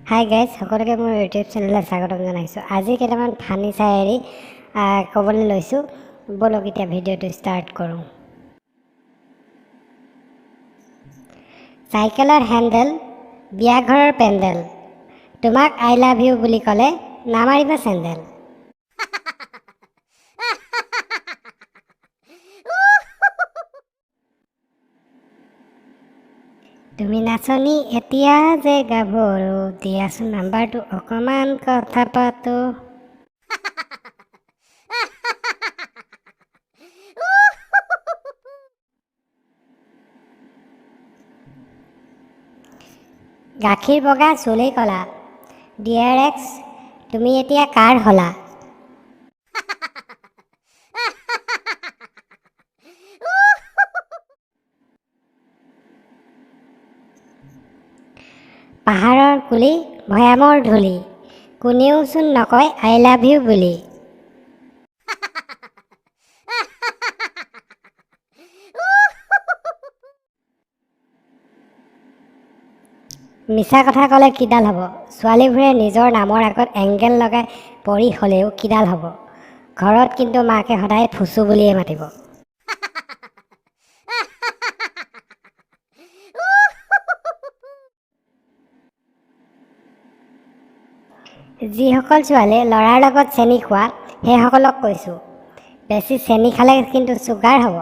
Hi guys, সকলোকে মোৰ YouTube চেনেললৈ স্বাগতম জনাইছোঁ। আজি কেইটামান ফানি চাই ক'বলৈ লৈছোঁ। ব'লক এতিয়া ভিডিঅ'টো ষ্টাৰ্ট কৰোঁ। চাইকেলৰ হেণ্ডেল, বিয়াঘৰৰ পেণ্ডেল, তোমাক আই লাভ ইউ বুলি ক'লে নামাৰিবা চেণ্ডেল। তুমি নাচনি এতিয়া যে গাভৰু, দিয়াচোন নাম্বাৰটো অকণমান কথা পাতোঁ। গাখীৰ বগা চুলি ক'লা, ডিয়াৰ এক্স তুমি এতিয়া কাৰ হ'লা? পাহাৰৰ কুলি, ভৈয়ামৰ ধূলি, কোনেওচোন নকয় আই লাভ ইউ বুলি। মিছা কথা ক'লে কিডাল হ'ব? ছোৱালীবোৰে নিজৰ নামৰ আগত এংগেল লগাই পৰি হ'লেও কিডাল হ'ব? ঘৰত কিন্তু মাকে সদায় ফুচু বুলিয়ে মাতিব। যিসকল ছোৱালীয়ে ল'ৰাৰ লগত চেনি খোৱা সেইসকলক কৈছোঁ, বেছি চেনি খালে কিন্তু চুগাৰ হ'ব।